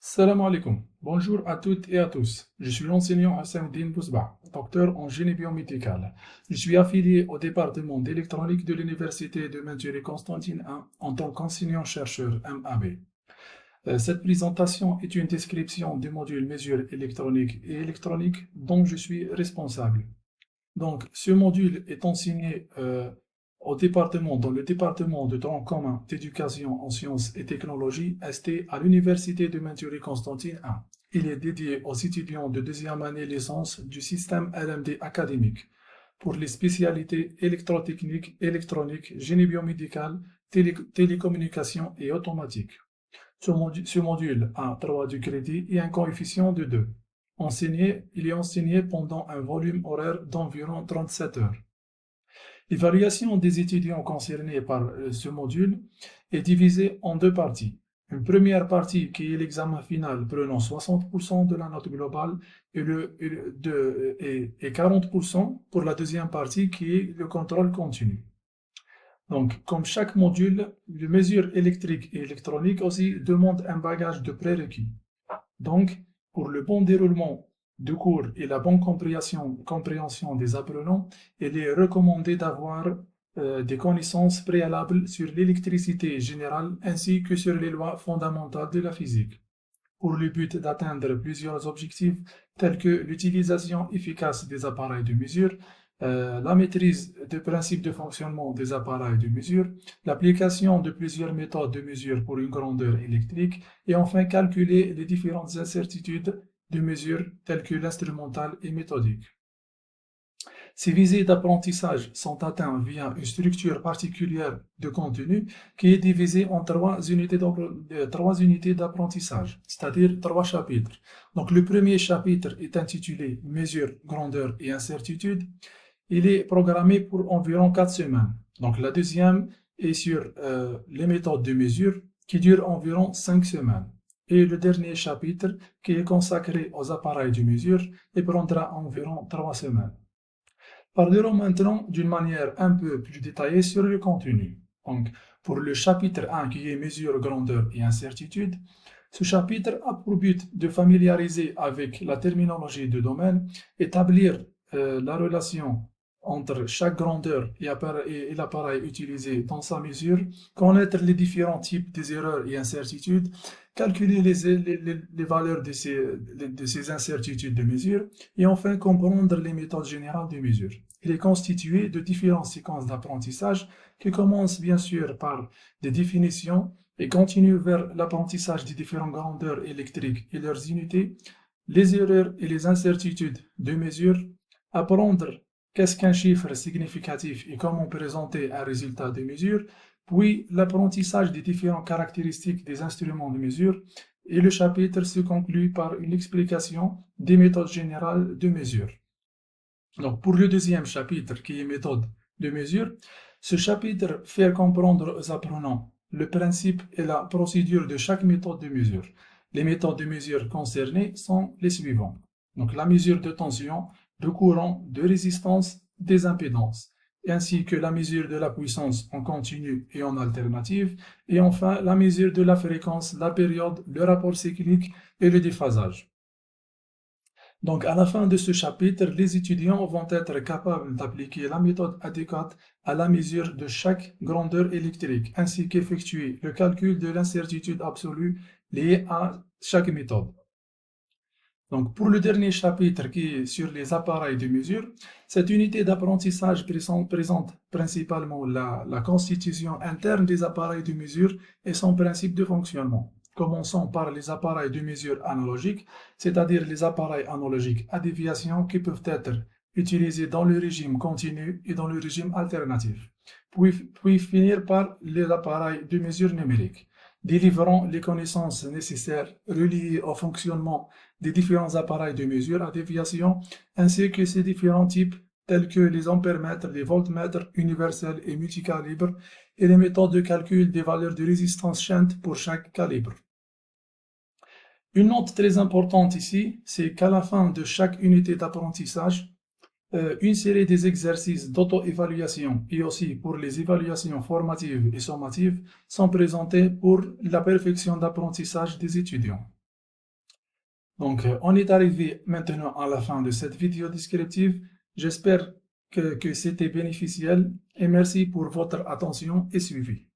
Salam alaikum. Bonjour à toutes et à tous. Je suis l'enseignant Hassanuddin Bouzba, docteur en génie biomédical. Je suis affilié au département d'électronique de l'Université de Mansouri Constantine I en tant qu'enseignant-chercheur MAB. Cette présentation est une description du module mesures électroniques et électroniques dont je suis responsable. Donc, ce module est enseigné dans le département de tronc commun d'éducation en sciences et technologies ST à l'Université de Mansouri Constantine I. Il est dédié aux étudiants de deuxième année licence du système LMD académique pour les spécialités électrotechnique, électronique, génie biomédical, télécommunication et automatique. Ce module a 3 de crédit et un coefficient de 2. Il est enseigné pendant un volume horaire d'environ 37 heures. L'évaluation des étudiants concernés par ce module est divisée en deux parties. Une première partie qui est l'examen final prenant 60% de la note globale et 40% pour la deuxième partie qui est le contrôle continu. Donc, comme chaque module, les mesures électriques et électroniques aussi demandent un bagage de prérequis. Donc, pour le bon déroulement du cours et la bonne compréhension des apprenants, il est recommandé d'avoir des connaissances préalables sur l'électricité générale ainsi que sur les lois fondamentales de la physique, pour le but d'atteindre plusieurs objectifs tels que l'utilisation efficace des appareils de mesure, la maîtrise des principes de fonctionnement des appareils de mesure, l'application de plusieurs méthodes de mesure pour une grandeur électrique et enfin calculer les différentes incertitudes de mesure telles que l'instrumental et méthodique. Ces visées d'apprentissage sont atteintes via une structure particulière de contenu qui est divisée en trois unités d'apprentissage, c'est-à-dire 3 chapitres. Donc le premier chapitre est intitulé Mesure, grandeur et incertitude. Il est programmé pour environ 4 semaines. Donc la deuxième est sur les méthodes de mesure qui durent environ 5 semaines. Et le dernier chapitre qui est consacré aux appareils de mesure et prendra environ 3 semaines. Parlerons maintenant d'une manière un peu plus détaillée sur le contenu. Donc, pour le chapitre 1 qui est mesure, grandeur et incertitude, ce chapitre a pour but de familiariser avec la terminologie de domaine, établir la relation entre chaque grandeur et l'appareil utilisé dans sa mesure, connaître les différents types des erreurs et incertitudes, calculer les valeurs de ces incertitudes de mesure et enfin comprendre les méthodes générales de mesure. Il est constitué de différentes séquences d'apprentissage qui commencent bien sûr par des définitions et continuent vers l'apprentissage des différentes grandeurs électriques et leurs unités, les erreurs et les incertitudes de mesure, apprendre qu'est-ce qu'un chiffre significatif et comment présenter un résultat de mesure, puis l'apprentissage des différentes caractéristiques des instruments de mesure, et le chapitre se conclut par une explication des méthodes générales de mesure. Donc pour le deuxième chapitre, qui est méthode de mesure, ce chapitre fait comprendre aux apprenants le principe et la procédure de chaque méthode de mesure. Les méthodes de mesure concernées sont les suivantes. Donc la mesure de tension, de courant, de résistance, des impédances, ainsi que la mesure de la puissance en continu et en alternative, et enfin la mesure de la fréquence, la période, le rapport cyclique et le déphasage. Donc à la fin de ce chapitre, les étudiants vont être capables d'appliquer la méthode adéquate à la mesure de chaque grandeur électrique, ainsi qu'effectuer le calcul de l'incertitude absolue liée à chaque méthode. Donc, pour le dernier chapitre qui est sur les appareils de mesure, cette unité d'apprentissage présente principalement la constitution interne des appareils de mesure et son principe de fonctionnement. Commençons par les appareils de mesure analogiques, c'est-à-dire les appareils analogiques à déviation qui peuvent être utilisés dans le régime continu et dans le régime alternatif. Puis finir par les appareils de mesure numérique, délivrant les connaissances nécessaires reliées au fonctionnement des différents appareils de mesure à déviation, ainsi que ces différents types tels que les ampèremètres, les voltmètres universels et multicalibres, et les méthodes de calcul des valeurs de résistance shunt pour chaque calibre. Une note très importante ici, c'est qu'à la fin de chaque unité d'apprentissage, une série des exercices d'auto-évaluation et aussi pour les évaluations formatives et sommatives sont présentés pour la perfection d'apprentissage des étudiants. Donc, on est arrivé maintenant à la fin de cette vidéo descriptive. J'espère que c'était bénéficiel et merci pour votre attention et suivi.